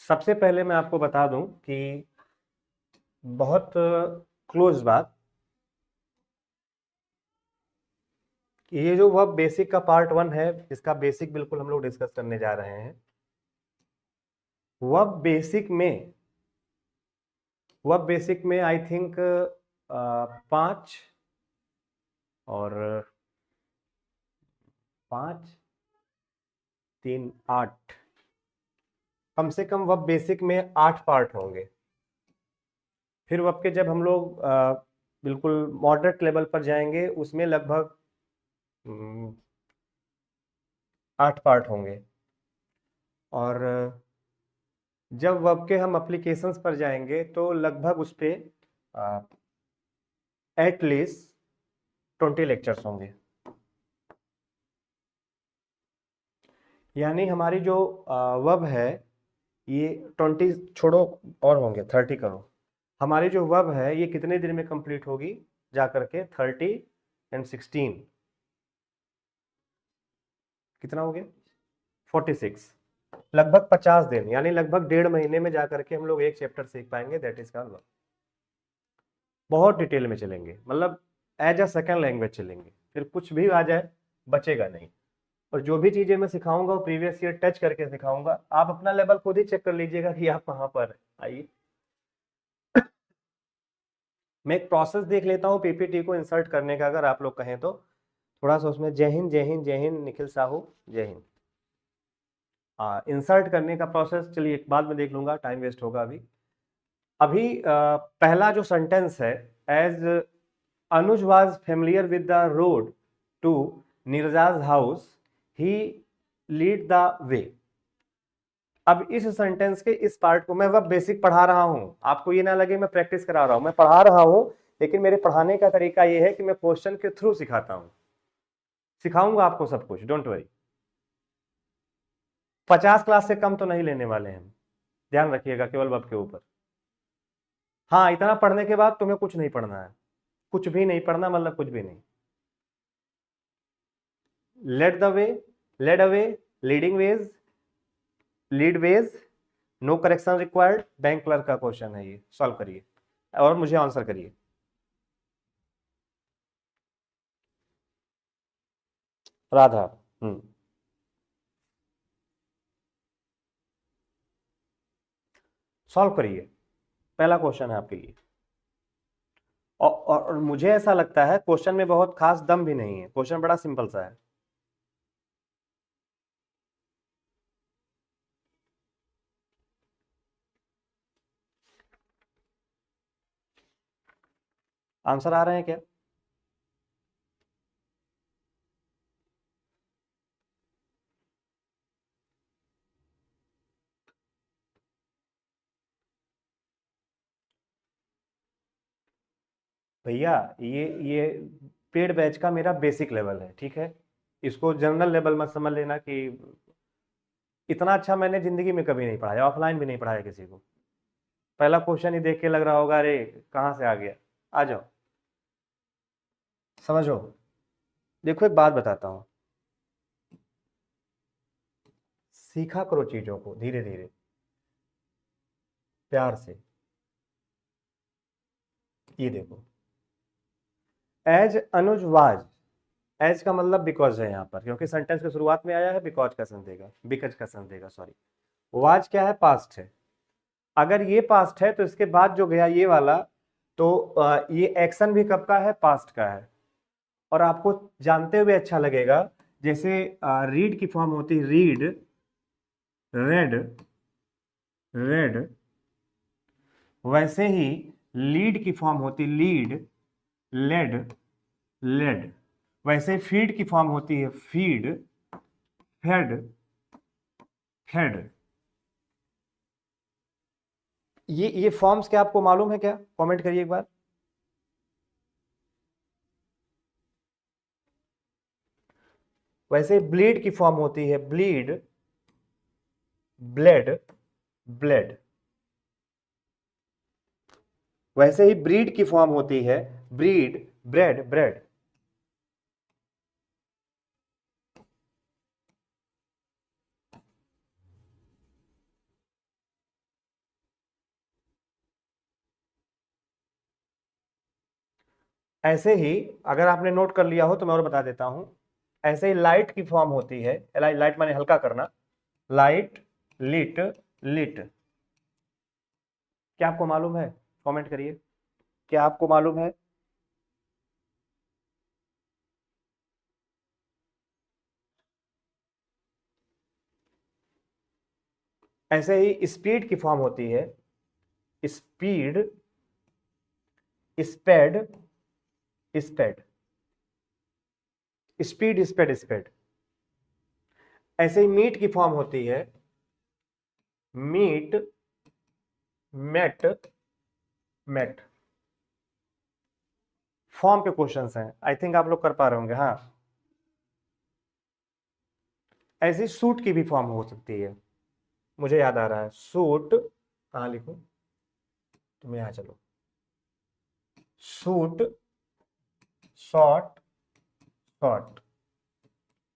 सबसे पहले मैं आपको बता दूं कि बहुत क्लोज बात, ये जो वर्ब बेसिक का पार्ट 1 है, इसका बेसिक बिल्कुल हम लोग डिस्कस करने जा रहे हैं। वर्ब बेसिक में आई थिंक 5 और 5 3 8, कम से कम वर्ब बेसिक में 8 पार्ट होंगे। फिर वर्ब के जब हम लोग बिल्कुल मॉडरेट लेवल पर जाएंगे, उसमें लगभग 8 पार्ट होंगे। और जब वर्ब के हम एप्लीकेशंस पर जाएंगे तो लगभग उस पे एटलीस्ट 20 लेक्चर्स होंगे। यानी हमारी जो वर्ब है, ये 20 छोड़ो, और होंगे 30 करो। हमारी जो वर्ब है ये कितने दिन में कंप्लीट होगी जा करके? 30 एंड 16 कितना हो गया? 46, लगभग 50 दिन, यानी लगभग 1.5 महीने में जा करके हम लोग एक चैप्टर सीख पाएंगे, दैट इज कॉल्ड वर्ब। बहुत डिटेल में चलेंगे, मतलब एज अ सेकेंड लैंग्वेज चलेंगे, फिर कुछ भी आ जाए बचेगा नहीं। और जो भी चीजें मैं सिखाऊंगा वो प्रीवियस ईयर टच करके सिखाऊंगा। आप अपना लेवल खुद ही चेक कर लीजिएगा कि आप कहां पर आइए। मैं एक प्रोसेस देख लेता हूं पीपीटी को इंसर्ट करने का, अगर आप लोग कहें तो थोड़ा सा उसमें। जय हिंद, जय हिंद, जय हिंद निखिल साहू, जय हिंद। इंसर्ट करने का प्रोसेस चलिए बाद में देख लूंगा, टाइम वेस्ट होगा अभी। पहला जो सेंटेंस है, as Anuj was familiar with the road to Neeraja's house, he lead the way. अब इस सेंटेंस के इस पार्ट को मैं वह बेसिक पढ़ा रहा हूं, आपको ये ना लगे मैं प्रैक्टिस करा रहा हूं, मैं पढ़ा रहा हूं, लेकिन मेरे पढ़ाने का तरीका ये है कि मैं क्वेश्चन के थ्रू सिखाता हूं। सिखाऊंगा आपको सब कुछ, डोंट वरी। 50 क्लास से कम तो नहीं लेने वाले हैं, ध्यान रखिएगा, केवल वर्ब के ऊपर। हाँ, इतना पढ़ने के बाद तुम्हें कुछ नहीं पढ़ना है, कुछ भी नहीं पढ़ना, मतलब कुछ भी नहीं। Led the way, led away, leading ways, lead ways, no correction required. Bank clerk का क्वेश्चन है ये, सॉल्व करिए और मुझे आंसर करिए। राधा। सॉल्व करिए, पहला क्वेश्चन है आपके लिए। और मुझे ऐसा लगता है क्वेश्चन में बहुत खास दम भी नहीं है, क्वेश्चन बड़ा सिंपल सा है। आंसर आ रहे हैं क्या? भैया, ये पेड बैच का मेरा बेसिक लेवल है, ठीक है? इसको जनरल लेवल मत समझ लेना कि इतना अच्छा मैंने जिंदगी में कभी नहीं पढ़ाया, ऑफलाइन भी नहीं पढ़ाया किसी को। पहला क्वेश्चन ही देख के लग रहा होगा अरे कहां से आ गया। आ जाओ, समझो। देखो एक बात बताता हूं, सीखा करो चीजों को धीरे धीरे, प्यार से। ये देखो, एज अनुज वाज, एज का मतलब बिकॉज है यहाँ पर, क्योंकि सेंटेंस की शुरुआत में आया है, बिकॉज का सेंस देगा, बिकॉज का सेंस देगा, सॉरी। वाज क्या है? पास्ट है। अगर ये पास्ट है तो इसके बाद जो गया ये वाला, तो ये एक्शन भी कब का है? पास्ट का है। और आपको जानते हुए अच्छा लगेगा, जैसे रीड की फॉर्म होती है रीड, रेड, रेड, वैसे ही लीड की फॉर्म होती लीड, लेड, लेड। वैसे फीड की फॉर्म होती है फीड, फेड, फेड। ये फॉर्म्स क्या आपको मालूम है क्या? कमेंट करिए एक बार। वैसे ब्लीड की फॉर्म होती है ब्लीड, ब्लेड, ब्लेड। वैसे ही ब्रीड की फॉर्म होती है ब्रीड, ब्रेड, ब्रेड। ऐसे ही अगर आपने नोट कर लिया हो तो मैं और बता देता हूं, ऐसे ही लाइट की फॉर्म होती है, लाइट माने हल्का करना, लाइट, लिट, लिट। क्या आपको मालूम है? कमेंट करिए, क्या आपको मालूम है? ऐसे ही स्पीड की फॉर्म होती है, speed, sped, sped, speed, sped, sped. ऐसे ही मीट की फॉर्म होती है, मीट, मेट, मेट। फॉर्म के क्वेश्चंस हैं, आई थिंक आप लोग कर पा रहे होंगे। हाँ, ऐसी सूट की भी फॉर्म हो सकती है, मुझे याद आ रहा है, सूट, कहाँ लिखूं, तुम यहां चलो, सूट, शॉर्ट, शॉर्ट।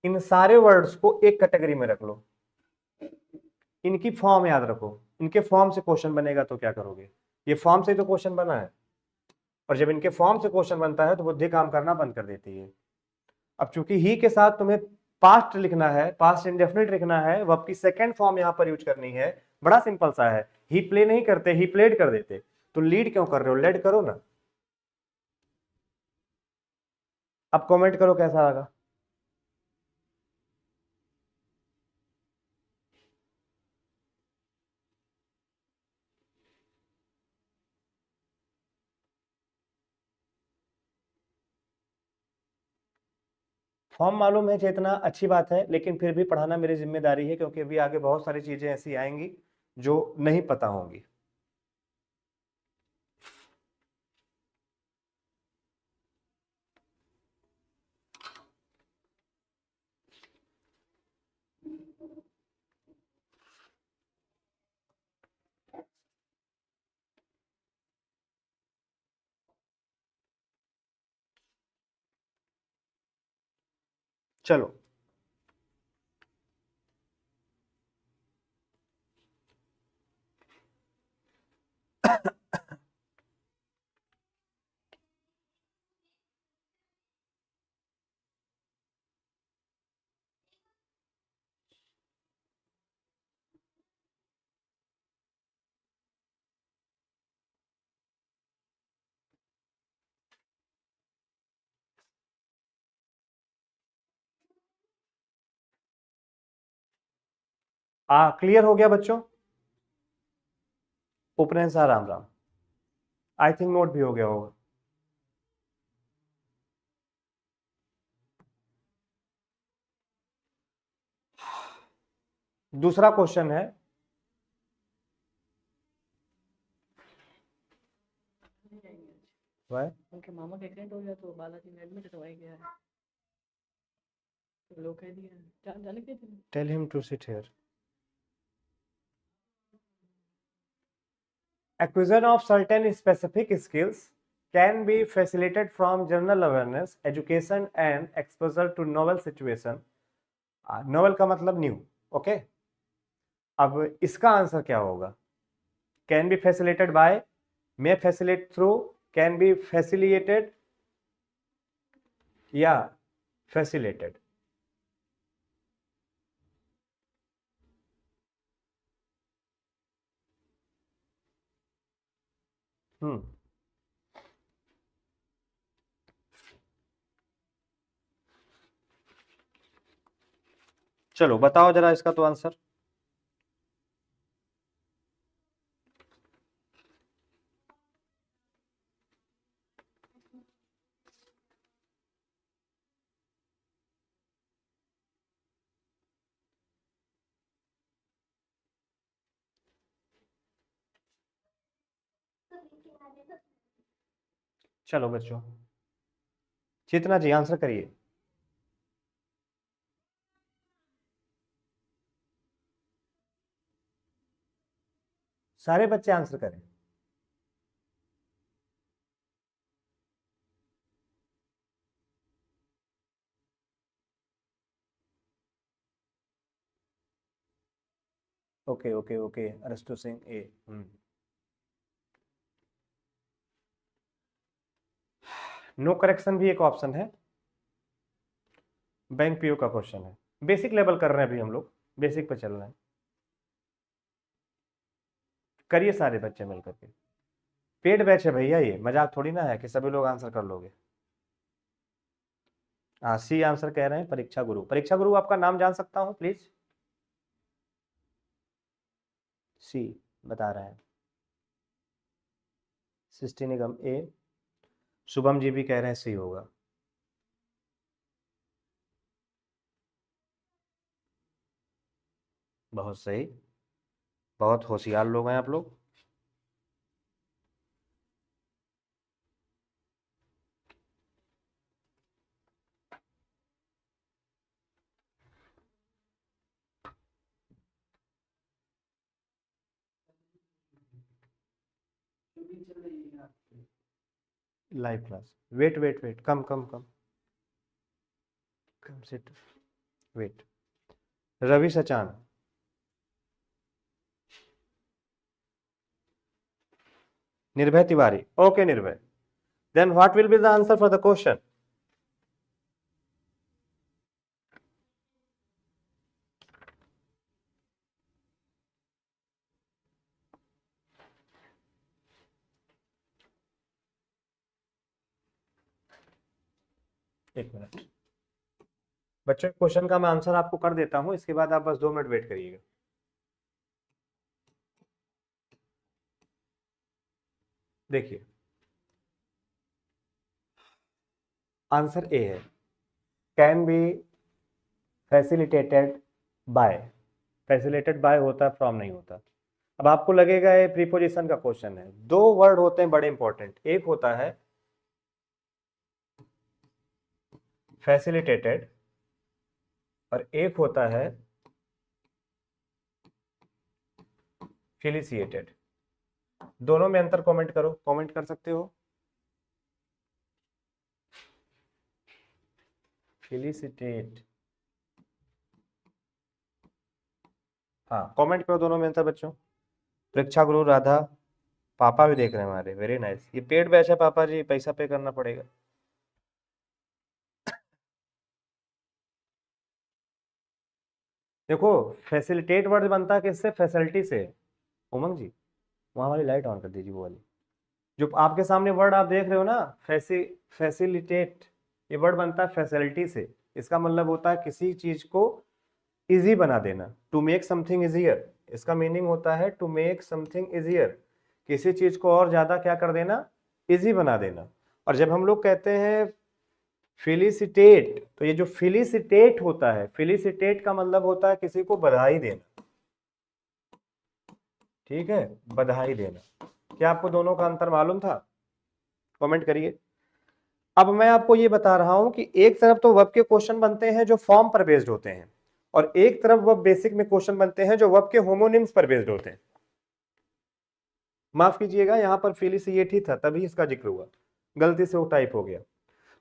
इन सारे वर्ड्स को एक कैटेगरी में रख लो, इनकी फॉर्म याद रखो, इनके फॉर्म से क्वेश्चन बनेगा तो क्या करोगे? ये फॉर्म से तो क्वेश्चन बना है, और जब इनके फॉर्म से क्वेश्चन बनता है तो बुद्धि काम करना बंद कर देती है। अब चूंकि ही के साथ तुम्हें पास्ट लिखना है, पास्ट इंडेफिनिट लिखना है, वर्ब की सेकंड फॉर्म यहां पर यूज करनी है, बड़ा सिंपल सा है। ही प्ले नहीं करते, ही प्लेड कर देते, तो लीड क्यों कर रहे हो? लेड करो ना। अब कमेंट करो कैसा लगा। फॉर्म मालूम है चेतना, अच्छी बात है, लेकिन फिर भी पढ़ाना मेरी जिम्मेदारी है, क्योंकि अभी आगे बहुत सारी चीजें ऐसी आएंगी जो नहीं पता होंगी। चलो, क्लियर हो गया बच्चों? उपनयन सा Ram Ram, I think note भी हो गया होगा। दूसरा क्वेश्चन है, वह उनके मामा का एक्सीडेंट हो गया तो बालाजी में एडमिट करवाया गया है, तो लोग कह दिए जाने के थे। Tell him to sit here. Acquisition of certain specific skills can be facilitated from general awareness, education and exposure to novel situation. Novel का मतलब न्यू, ओके। अब इसका आंसर क्या होगा? Can be facilitated bye, may facilitate through, can be facilitated या facilitated. हम्म, चलो बताओ जरा इसका तो आंसर। चलो बच्चों, चेतना जी आंसर करिए। सारे बच्चे आंसर करें। ओके ओके ओके, अरस्तु सिंह ए। नो करेक्शन भी एक ऑप्शन है। बैंक पीओ का क्वेश्चन है। बेसिक लेवल कर रहे हैं अभी हम लोग, बेसिक पे चल रहे हैं। करिए सारे बच्चे मिल करके। पेड बैच है भैया, ये मजाक थोड़ी ना है कि सभी लोग आंसर कर लोगे। हाँ, सी आंसर कह रहे हैं परीक्षा गुरु। परीक्षा गुरु आपका नाम जान सकता हूँ प्लीज? सी बता रहे हैं। सृष्टि निगम ए। शुभम जी भी कह रहे हैं सी होगा। बहुत सही, बहुत होशियार लोग हैं आप लोग। Live class, wait wait wait, come come come come, sit, wait. Ravi Sachan, Nirbhay Tiwari, okay Nirbhay. Then what will be the answer for the question? एक मिनट बच्चों, क्वेश्चन का मैं आंसर आपको कर देता हूं, इसके बाद आप बस 2 मिनट वेट करिएगा। देखिए, आंसर ए है, can be facilitated bye. Facilitated bye होता है, फ्रॉम नहीं होता। अब आपको लगेगा ये प्रीपोजिशन का क्वेश्चन है। 2 वर्ड होते हैं बड़े इंपॉर्टेंट, एक होता है फैसिलिटेटेड और एक होता है फेलिसिएटेड। दोनों में अंतर कमेंट करो, कमेंट कर सकते हो। फेलिसिटेट, हाँ कमेंट करो दोनों में अंतर बच्चों। परीक्षा गुरु राधा, पापा भी देख रहे हैं हमारे, वेरी नाइस। ये पेड बैच है पापा जी, पैसा पे करना पड़ेगा। देखो, फैसिलिटेट वर्ड बनता है किससे? फैसिलिटी से। उमंग जी, वहां वाली लाइट ऑन कर दीजिए, वो वाली जो आपके सामने वर्ड आप देख रहे हो ना, फैसिलिटेट, ये वर्ड बनता है फैसिलिटी से। इसका मतलब होता है किसी चीज को इजी बना देना, टू मेक समथिंग इजियर। इसका मीनिंग होता है टू मेक समथिंग इजियर, किसी चीज को और ज्यादा क्या कर देना, इजी बना देना। और जब हम लोग कहते हैं फेलिसिटेट, तो ये जो फेलिसिटेट होता है, फेलिसिटेट का मतलब होता है किसी को बधाई देना। ठीक है, बधाई देना। क्या आपको दोनों का अंतर मालूम था? कमेंट करिए। अब मैं आपको ये बता रहा हूं कि एक तरफ तो वर्ब के क्वेश्चन बनते हैं जो फॉर्म पर बेस्ड होते हैं, और एक तरफ वर्ब बेसिक में क्वेश्चन बनते हैं जो वर्ब के होमोनिम्स पर बेस्ड होते हैं। माफ कीजिएगा, यहां पर फेलिसिएट ही था तभी इसका जिक्र हुआ, गलती से वो टाइप हो गया।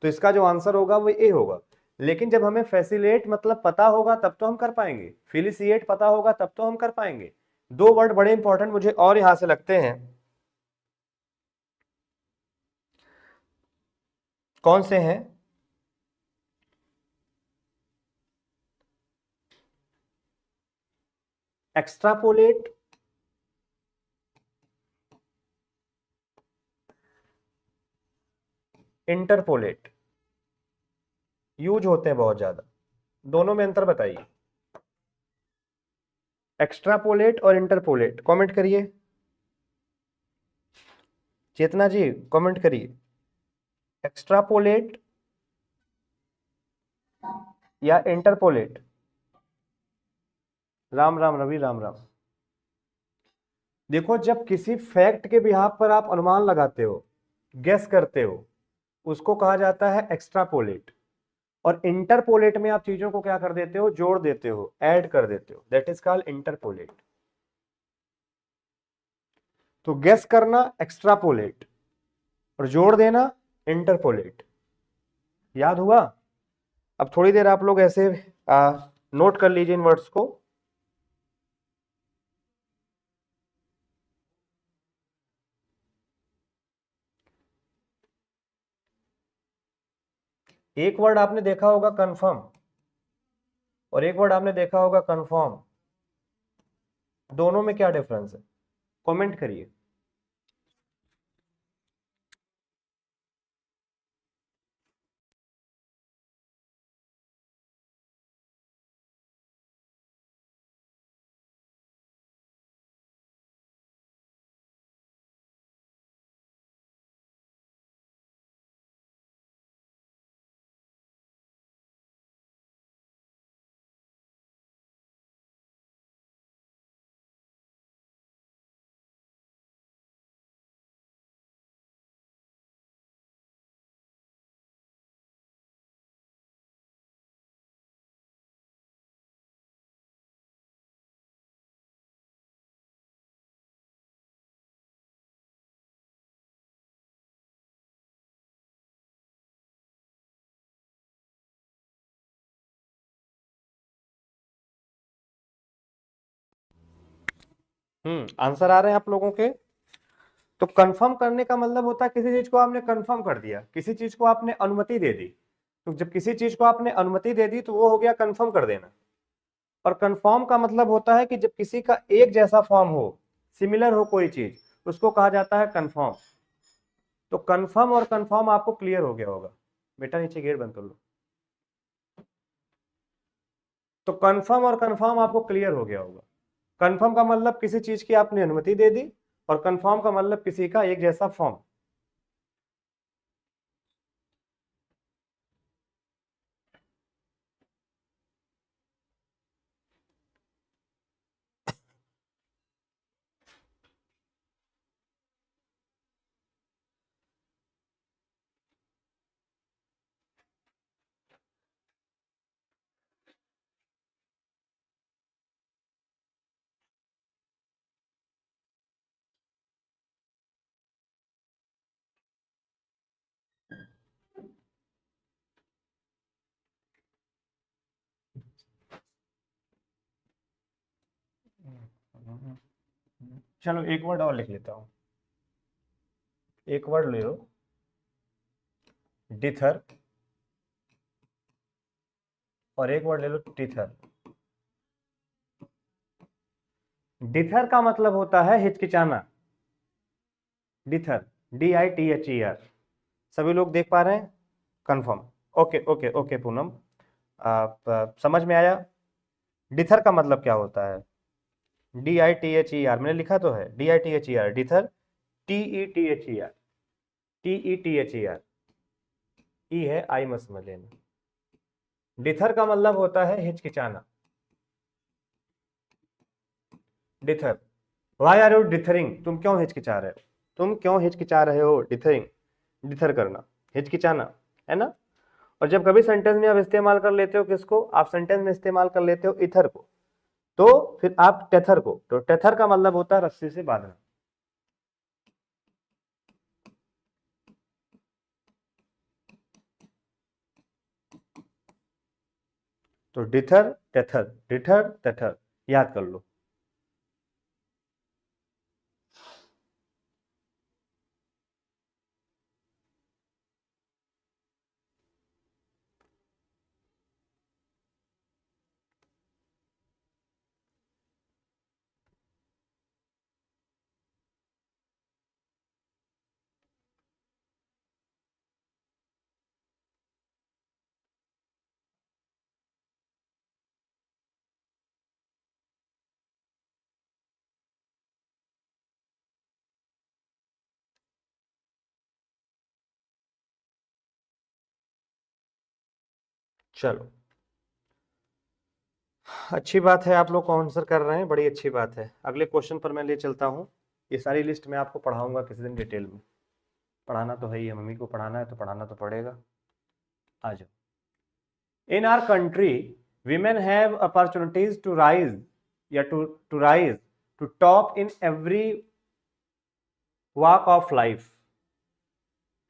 तो इसका जो आंसर होगा वो ए होगा। लेकिन जब हमें फैसिलेट मतलब पता होगा तब तो हम कर पाएंगे, फेलिसिएट पता होगा तब तो हम कर पाएंगे। 2 वर्ड बड़े इंपॉर्टेंट मुझे और यहां से लगते हैं। कौन से हैं? एक्स्ट्रापोलेट, इंटरपोलेट, यूज होते हैं बहुत ज्यादा। दोनों में अंतर बताइए। एक्स्ट्रापोलेट और इंटरपोलेट, कमेंट करिए। चेतना जी कमेंट करिए। एक्स्ट्रापोलेट या इंटरपोलेट? राम राम रवि, राम राम। देखो, जब किसी फैक्ट के बिहाफ पर आप अनुमान लगाते हो, गेस करते हो, उसको कहा जाता है एक्स्ट्रापोलेट। और इंटरपोलेट में आप चीजों को क्या कर देते हो, जोड़ देते हो, ऐड कर देते हो, दैट इज कॉल्ड इंटरपोलेट। तो गेस करना एक्स्ट्रापोलेट और जोड़ देना इंटरपोलेट। याद हुआ? अब थोड़ी देर आप लोग ऐसे नोट कर लीजिए इन वर्ड्स को। एक वर्ड आपने देखा होगा कंफर्म और एक वर्ड आपने देखा होगा कंफर्म, दोनों में क्या डिफरेंस है? कमेंट करिए। आंसर आ रहे हैं आप लोगों के? तो कंफर्म करने का मतलब होता है किसी चीज को आपने कंफर्म कर दिया, किसी चीज को आपने अनुमति दे दी। तो जब किसी चीज को आपने अनुमति दे दी तो वो हो गया कंफर्म कर देना। और कंफर्म का मतलब होता है कि जब किसी का एक जैसा फॉर्म हो, सिमिलर हो कोई चीज, उसको कहा जाता है कंफर्म। तो कंफर्म और कंफर्म आपको क्लियर हो गया होगा। बेटा नीचे गेट बंद कर लो। तो कंफर्म और कंफर्म आपको क्लियर हो गया होगा। कंफर्म का मतलब किसी चीज की आपने अनुमति दे दी और कंफर्म का मतलब किसी का एक जैसा फॉर्म। चलो एक वर्ड और लिख लेता हूं। एक वर्ड ले लो, डिथर, और एक वर्ड ले लो टिथर। डिथर का मतलब होता है हिचकिचाना। डिथर, DITHER। सभी लोग देख पा रहे हैं? Confirm. Okay okay okay Poonam, आप समझ में आया? डिथर का मतलब क्या होता है? DITHER मैंने लिखा तो है, DITHER, डिथर, TETHER, TETHER। ई है आई मत समझ लेना। डिथर का मतलब होता है हिचकिचाना। डिथर, वाई आर यू डिथरिंग? तुम क्यों हिचकिचा रहे हो? तुम क्यों हिचकिचा रहे हो? डिथरिंग, डिथर करना, हिचकिचाना, है ना? और जब कभी सेंटेंस में आप इस्तेमाल कर लेते हो किसको? आप सेंटेंस में इस्तेमाल कर लेते हो इथर को, तो फिर आप टेथर को। तो टेथर का मतलब होता है रस्सी से बांधना। तो डिथर टेथर, डिथर टेथर, याद कर लो। चलो, अच्छी बात है, आप लोग को आंसर कर रहे हैं, बड़ी अच्छी बात है। अगले क्वेश्चन पर मैं ले चलता हूं। ये सारी लिस्ट मैं आपको पढ़ाऊंगा किसी दिन डिटेल में। पढ़ाना तो है ही है, मम्मी को पढ़ाना है तो पढ़ाना तो पड़ेगा। आ जाओ। In our country, women have opportunities to rise, या to rise to top in every walk of life.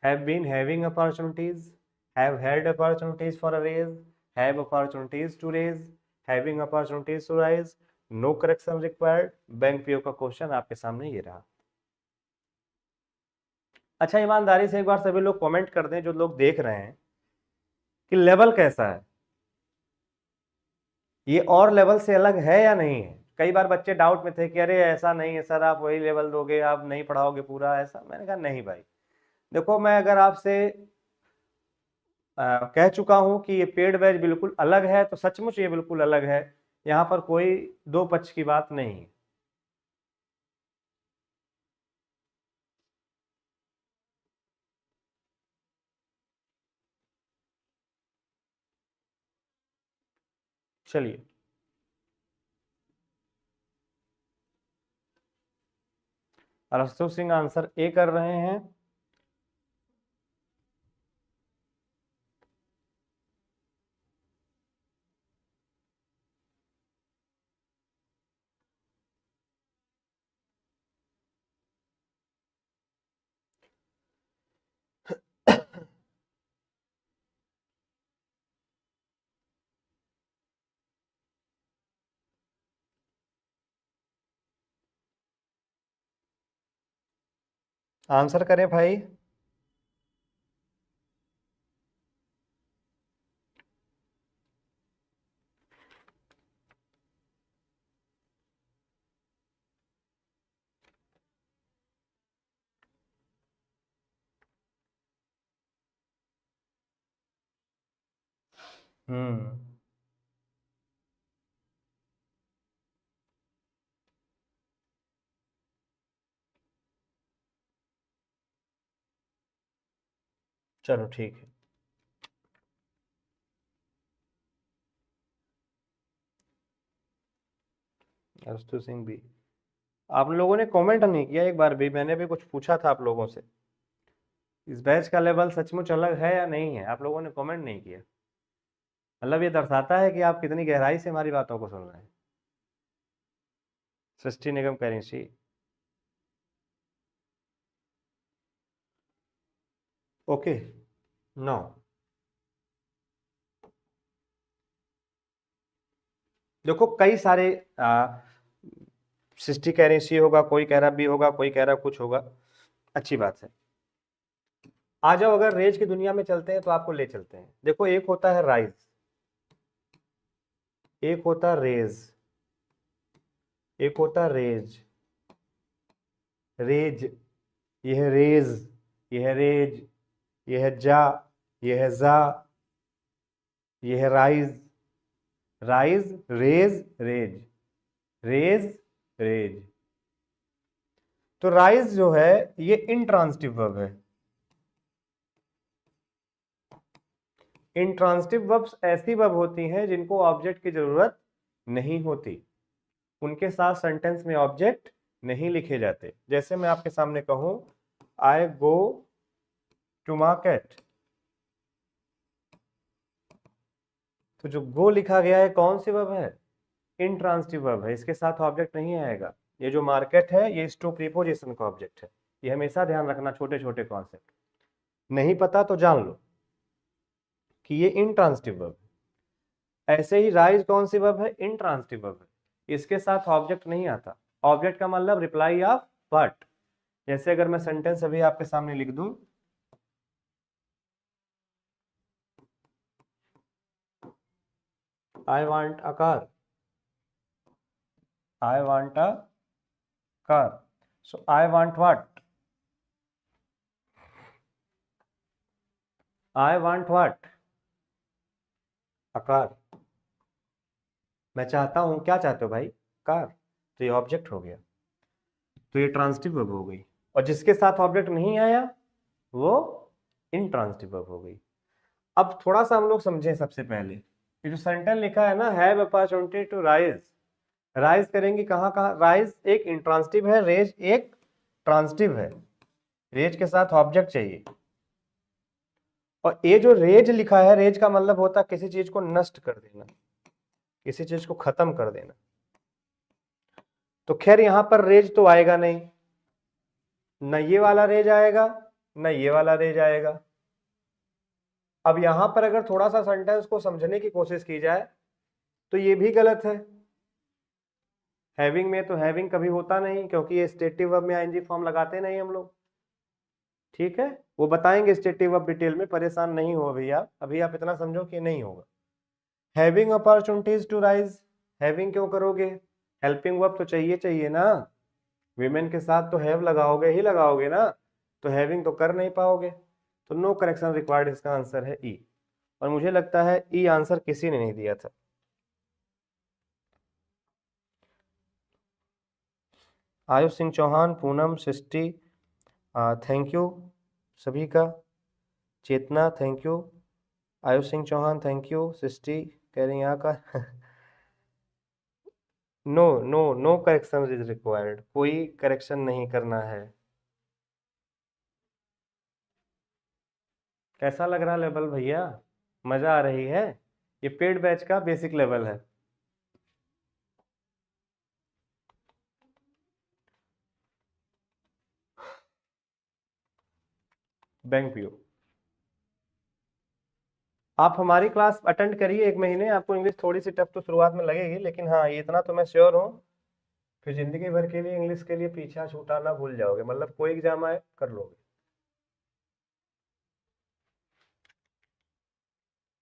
Have been having opportunities, have had opportunities for a raise, have opportunities to raise, having opportunities to rise. No correction required. Bank PO का question आपके सामने ये रहा। अच्छा, ईमानदारी से एक बार सभी लोग कमेंट कर दें, जो लोग देख रहे हैं, कि लेवल कैसा है, ये और लेवल से अलग है या नहीं है। कई बार बच्चे डाउट में थे कि अरे ऐसा नहीं है सर, आप वही लेवल दोगे, आप नहीं पढ़ाओगे पूरा ऐसा। मैंने कहा नहीं भाई, देखो मैं अगर आपसे कह चुका हूं कि ये पेड बैच बिल्कुल अलग है, तो सचमुच ये बिल्कुल अलग है। यहाँ पर कोई दो पक्ष की बात नहीं है। चलिए, अरस्तु सिंह आंसर ए कर रहे हैं। आंसर करें भाई। हम्म। चलो ठीक है। अरस्तु सिंह भी। आप लोगों ने कमेंट नहीं किया एक बार भी, मैंने भी कुछ पूछा था आप लोगों से, इस बैच का लेवल सचमुच अलग है या नहीं है, आप लोगों ने कमेंट नहीं किया। मतलब ये दर्शाता है कि आप कितनी गहराई से हमारी बातों को सुन रहे हैं। Srishti Nigam currency. Okay, no. देखो कई सारे सृष्टि कह रही सी होगा, कोई कह रहा बी होगा, कोई कह रहा कुछ होगा, अच्छी बात है। आ जाओ, अगर रेज की दुनिया में चलते हैं तो आपको ले चलते हैं। देखो एक होता है राइज, एक होता है रेज, एक होता है रेज। रेज, यह रेज, यह रेज, यह जा, यह जा, यह rise. Rise, raise, raise, raise, raise. तो राइज जो है ये इंट्रांसिटिव वर्ब है। इंट्रांसिटिव वर्ब्स ऐसी वर्ब होती हैं जिनको ऑब्जेक्ट की जरूरत नहीं होती, उनके साथ सेंटेंस में ऑब्जेक्ट नहीं लिखे जाते। जैसे मैं आपके सामने कहूं आई गो टू मार्केट, तो जो गो लिखा गया है कौन सी वर्ब है, इंट्रांसिटिव वर्ब है, इसके साथ ऑब्जेक्ट नहीं आएगा। ये जो मार्केट है ये टू प्रीपोजिशन का ऑब्जेक्ट है। ये हमेशा ध्यान रखना, छोटे छोटे कॉन्सेप्ट नहीं पता तो जान लो कि ये इंट्रांसिटिव वर्ब है। ऐसे ही राइज कौन सी वर्ब है, इंट्रांसिटिव वर्ब है, इसके साथ ऑब्जेक्ट नहीं आता। ऑब्जेक्ट का मतलब रिप्लाई ऑफ व्हाट। जैसे अगर मैं सेंटेंस अभी आपके सामने लिख दूं, I want a car, I want a car, so I want what, I want what, a car. मैं चाहता हूं, क्या चाहते हो भाई, कार। तो ये ऑब्जेक्ट हो गया, तो ये ट्रांसिटिव वर्ब हो गई। और जिसके साथ ऑब्जेक्ट नहीं आया वो इंट्रांसिटिव वर्ब हो गई। अब थोड़ा सा हम लोग समझें। सबसे पहले ये जो सेंटेंस लिखा है ना, have opportunity to rise, rise करेंगे कहाँ कहाँ। राइज एक इंट्रांसिटिव है, रेज एक ट्रांसिटिव है। रेज के साथ ऑब्जेक्ट चाहिए। और ये जो रेज लिखा है, रेज का मतलब होता है किसी चीज को नष्ट कर देना, किसी चीज को खत्म कर देना। तो खैर यहां पर रेज तो आएगा नहीं, न ये वाला रेज आएगा, न ये वाला रेज आएगा। अब यहां पर अगर थोड़ा सा सेंटेंस को समझने की कोशिश की जाए तो ये भी गलत है। हैविंग में तो हैविंग कभी होता नहीं, क्योंकि ये स्टेटिव वर्ब में आईएनजी फॉर्म लगाते नहीं हम लोग। ठीक है, वो बताएंगे स्टेटिव वर्ब डिटेल में, परेशान नहीं हो भैया, अभी आप इतना समझो कि नहीं होगा। Having opportunities to rise, having क्यों करोगे, हेल्पिंग वर्ब तो चाहिए चाहिए ना, विमेन के साथ तो हैव लगाओगे ही लगाओगे ना, तो हैविंग तो कर नहीं पाओगे, तो नो करेक्शन रिक्वायर्ड, इसका आंसर है ई। और मुझे लगता है ई आंसर किसी ने नहीं दिया था। आयुष सिंह चौहान, पूनम, सृष्टि, थैंक यू सभी का, Chetna thank you, Ayush Singh Chauhan thank you, Srishti कह रही यहाँ का no no no correction is required, कोई करेक्शन नहीं करना है। कैसा लग रहा लेवल भैया, मजा आ रही है, ये पेड बैच का बेसिक लेवल है। बैंक पीओ, आप हमारी क्लास अटेंड करिए 1 महीने, आपको इंग्लिश थोड़ी सी टफ तो शुरुआत में लगेगी, लेकिन हाँ ये इतना तो मैं श्योर हूँ, फिर जिंदगी भर के लिए इंग्लिश के लिए पीछा छूटा ना भूल जाओगे, मतलब कोई एग्जाम आए कर लोगे,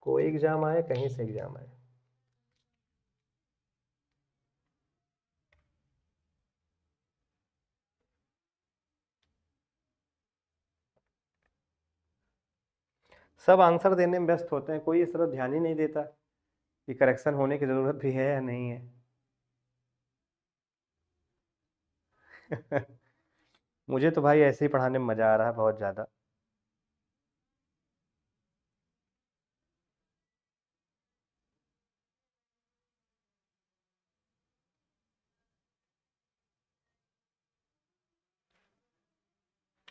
कोई एग्जाम आए कहीं से एग्जाम आए। सब आंसर देने में व्यस्त होते हैं, कोई इस तरह ध्यान ही नहीं देता कि करेक्शन होने की जरूरत भी है या नहीं है। मुझे तो भाई ऐसे ही पढ़ाने में मजा आ रहा है बहुत ज्यादा।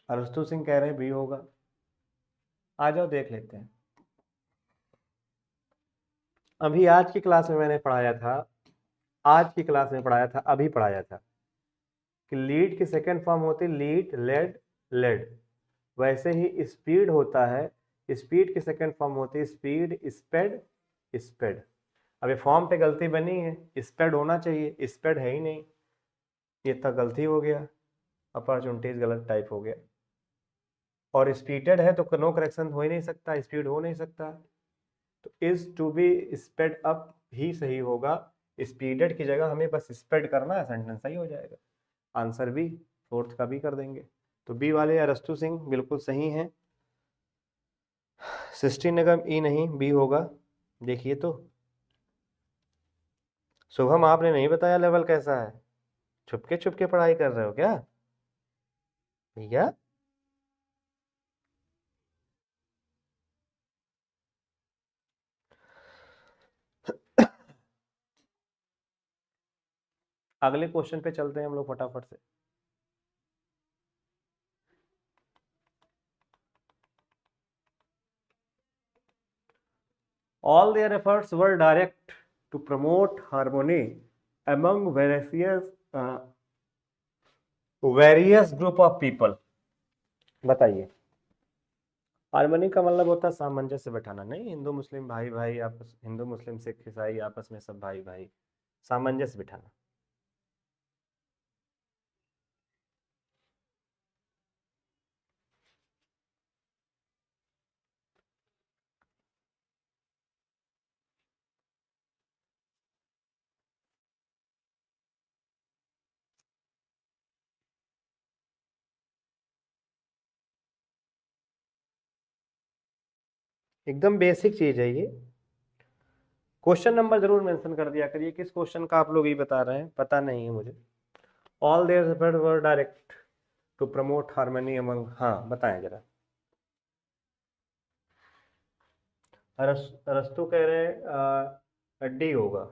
अरस्तु सिंह कह रहे हैं बी होगा, आ जाओ देख लेते हैं। अभी आज की क्लास में मैंने पढ़ाया था, आज की क्लास में पढ़ाया था, अभी पढ़ाया था कि लीड की सेकंड फॉर्म होती है लीड, लेड, लेड, वैसे ही स्पीड होता है, स्पीड की सेकंड फॉर्म होती है स्पीड, स्पेड, स्पेड। अब ये फॉर्म पे गलती बनी है, स्पेड होना चाहिए, स्पेड है ही नहीं, ये तक गलती हो गया, अपॉर्चुनिटीज गलत टाइप हो गया, और स्पीडेड है तो नो करेक्शन हो ही नहीं सकता, स्पीड हो नहीं सकता, तो is to be sped up ही सही होगा, स्पीडेड की जगह हमें बस स्पेड करना है, सेंटेंस सही हो जाएगा। आंसर बी, फोर्थ का बी कर देंगे, तो बी वाले अरस्तु सिंह बिल्कुल सही हैं। सृष्टि निगम ई नहीं, बी होगा, देखिए तो। शुभम आपने नहीं बताया लेवल कैसा है, छुपके छुपके पढ़ाई कर रहे हो क्या भैया। अगले क्वेश्चन पे चलते हैं हम लोग फटाफट से। All their efforts were direct to promote harmony among various group of people। बताइए, हारमोनी का मतलब होता है सामंजस्य बैठाना, नहीं हिंदू मुस्लिम भाई भाई आपस, हिंदू मुस्लिम सिख ईसाई आपस में सब भाई भाई, सामंजस्य बिठाना। एकदम बेसिक चीज है ये, क्वेश्चन नंबर जरूर मेंशन कर दिया करिए, किस क्वेश्चन का आप लोग ये बता रहे हैं, पता नहीं है मुझे। All their efforts were direct to promote harmony among, हाँ बताएं जरा। अरस्तु कह रहे हैं डी होगा।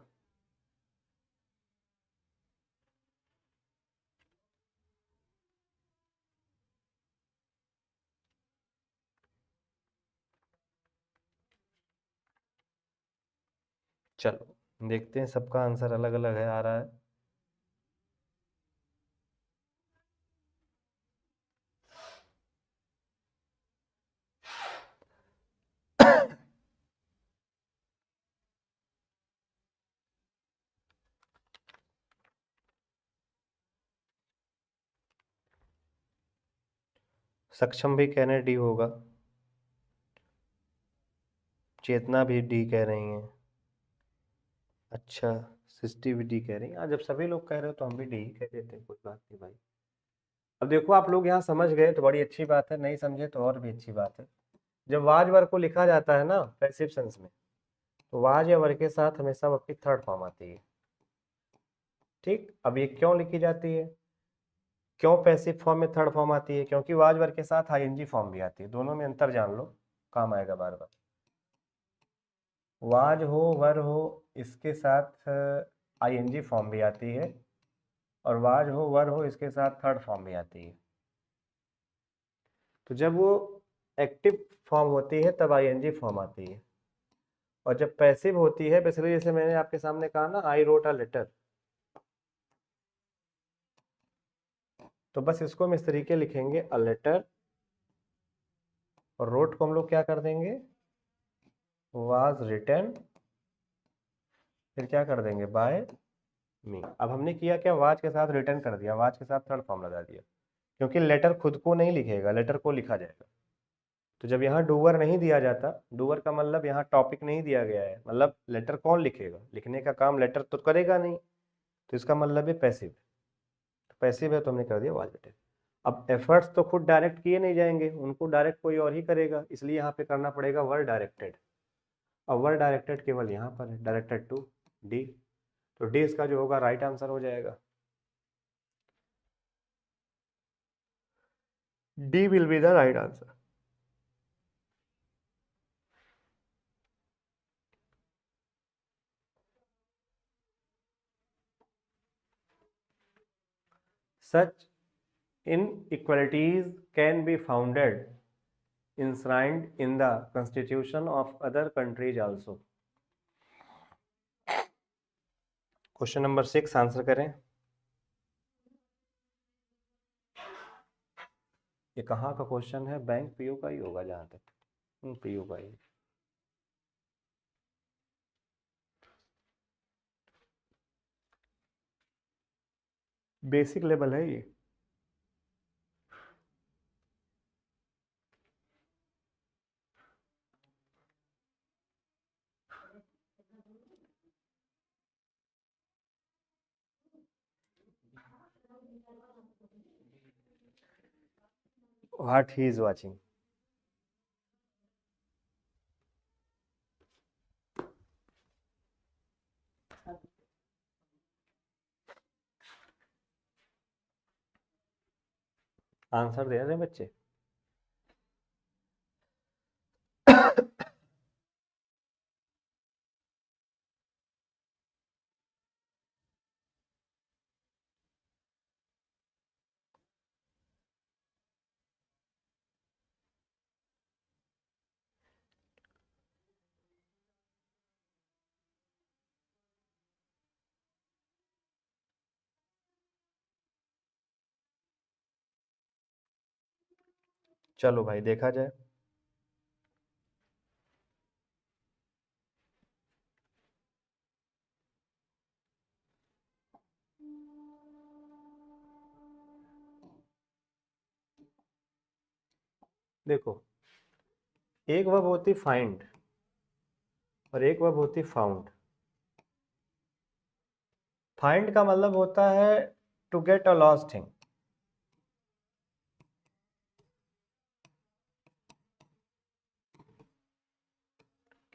चलो देखते हैं, सबका आंसर अलग अलग है आ रहा है। सक्षम भी कह रहे हैं डी होगा, चेतना भी डी कह रही हैं, अच्छा सृष्टि भी डी कह रही हैं। हाँ, जब सभी लोग कह रहे हो तो हम भी डी ही कह देते हैं, कोई बात नहीं भाई। अब देखो आप लोग यहाँ समझ गए तो बड़ी अच्छी बात है, नहीं समझे तो और भी अच्छी बात है। जब वाज वर्ग को लिखा जाता है ना पैसिव सेंस में, तो वाज या वर्ग के साथ हमेशा वर्ब की थर्ड फॉर्म आती है। ठीक, अब ये क्यों लिखी जाती है, क्यों पैसिव फॉर्म में थर्ड फॉर्म आती है? क्योंकि वाज वर्ग के साथ आईएनजी फॉर्म भी आती है, दोनों में अंतर जान लो, काम आएगा बार बार। वाज हो वर हो इसके साथ आईएनजी फॉर्म भी आती है, और वाज हो वर हो इसके साथ थर्ड फॉर्म भी आती है। तो जब वो एक्टिव फॉर्म होती है तब आईएनजी फॉर्म आती है, और जब पैसिव होती है, बेसिकली जैसे मैंने आपके सामने कहा ना, आई रोट अ लेटर, तो बस इसको हम इस तरीके लिखेंगे, अ लेटर, और रोट को हम लोग क्या कर देंगे, वाज रिटन, फिर क्या कर देंगे, बाय मी। अब हमने किया क्या, वाज के साथ रिटर्न कर दिया, वाज के साथ थर्ड फॉर्म लगा दिया, क्योंकि लेटर खुद को नहीं लिखेगा, लेटर को लिखा जाएगा। तो जब यहाँ डूअर नहीं दिया जाता, डूअर का मतलब यहाँ टॉपिक नहीं दिया गया है, मतलब लेटर कौन लिखेगा, लिखने का काम लेटर तो करेगा नहीं, तो इसका मतलब है पैसिव। तो पैसिव है तो हमने कर दिया वाज रिटन। अब एफर्ट्स तो खुद डायरेक्ट किए नहीं जाएंगे, उनको डायरेक्ट कोई और ही करेगा, इसलिए यहाँ पे करना पड़ेगा वर डायरेक्टेड। अब वर डायरेक्टेड केवल यहाँ पर है, डायरेक्टेड टू डी, तो डी इसका जो होगा राइट आंसर हो जाएगा। D will be the right answer. Such inequalities can be founded enshrined in the constitution of other countries also. Question number 6 answer करें। ये कहाँ का क्वेश्चन है, बैंक पीओ का ही होगा जहां तक, पीओ का ही। बेसिक लेवल है ये। What he is watching. Answer दे रहे हैं बच्चे। चलो भाई देखा जाए। देखो, एक वर्ब होती फाइंड और एक वर्ब होती फाउंड। फाइंड का मतलब होता है to get a lost thing,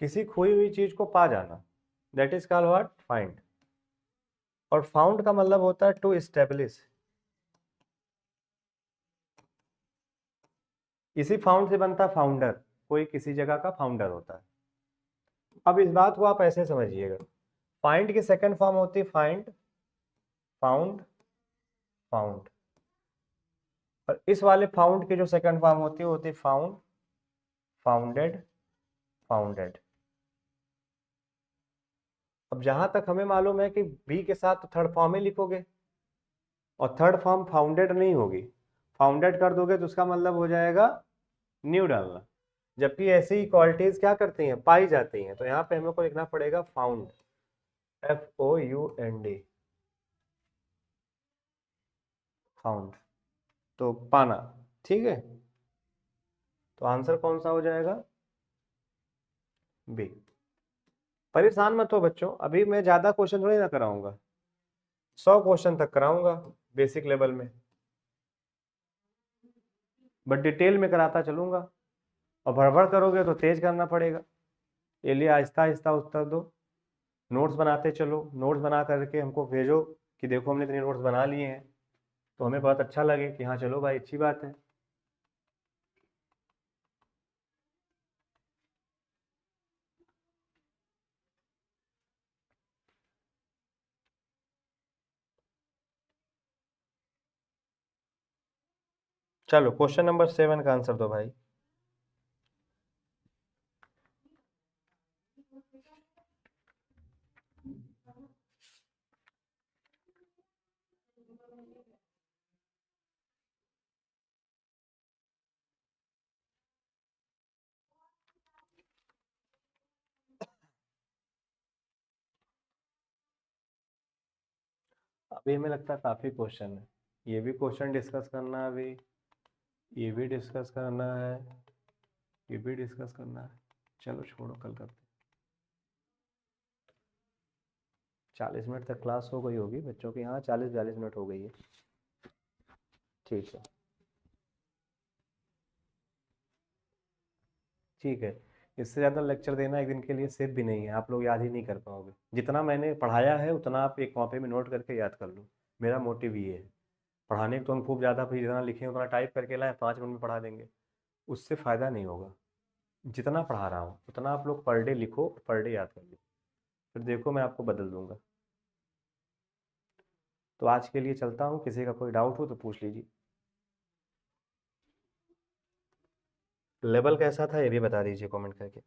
किसी खोई हुई चीज को पा जाना, that is called what, find. और फाउंड का मतलब होता है टू एस्टेब्लिश। इसी फाउंड से बनता फाउंडर, कोई किसी जगह का फाउंडर होता है। अब इस बात को आप ऐसे समझिएगा, फाइंड की सेकंड फॉर्म होती है फाइंड, फाउंड, फाउंड, और इस वाले फाउंड की जो सेकंड फॉर्म होती है वो होती है फाउंड, फाउंडेड, फाउंडेड। अब जहां तक हमें मालूम है कि बी के साथ तो थर्ड फॉर्म ही लिखोगे, और थर्ड फॉर्म फाउंडेड नहीं होगी, फाउंडेड कर दोगे तो उसका मतलब हो जाएगा न्यू डालना, जबकि ऐसी क्वालिटीज क्या करती हैं, पाई जाती हैं। तो यहाँ पे हमें को लिखना पड़ेगा फाउंड, FOUND, फाउंड, तो पाना। ठीक है, तो आंसर कौन सा हो जाएगा? बी। परेशान मत हो बच्चों, अभी मैं ज्यादा क्वेश्चन थोड़ी ना कराऊंगा, 100 क्वेश्चन तक कराऊंगा बेसिक लेवल में, बट डिटेल में कराता चलूंगा। और भड़बड़ करोगे तो तेज करना पड़ेगा, ये लिए आहिस्ता आहिस्ता उत्तर दो। नोट्स बनाते चलो, नोट्स बना करके हमको भेजो कि देखो हमने इतने नोट्स बना लिए हैं, तो हमें बहुत अच्छा लगे कि हाँ चलो भाई अच्छी बात है। चलो क्वेश्चन नंबर 7 का आंसर दो भाई। अभी हमें लगता है काफी क्वेश्चन है, ये भी क्वेश्चन डिस्कस करना है अभी, ये भी डिस्कस करना है, ये भी डिस्कस करना है। चलो छोड़ो, कल करते हैं। 40 मिनट तक क्लास हो गई होगी बच्चों की, हाँ 40-42 मिनट हो गई है। ठीक है, ठीक है। इससे ज़्यादा लेक्चर देना एक दिन के लिए सेफ भी नहीं है, आप लोग याद ही नहीं कर पाओगे। जितना मैंने पढ़ाया है उतना आप एक कॉपी में नोट करके याद कर लो, मेरा मोटिव ये है। पढ़ाने को तो हम खूब ज़्यादा, फिर जितना लिखे उतना टाइप करके लाएं, 5 मिनट में पढ़ा देंगे, उससे फ़ायदा नहीं होगा। जितना पढ़ा रहा हूँ उतना आप लोग पर डे लिखो, पर डे याद कर लो, फिर देखो मैं आपको बदल दूंगा। तो आज के लिए चलता हूँ, किसी का कोई डाउट हो तो पूछ लीजिए। लेवल कैसा था ये भी बता दीजिए कमेंट करके।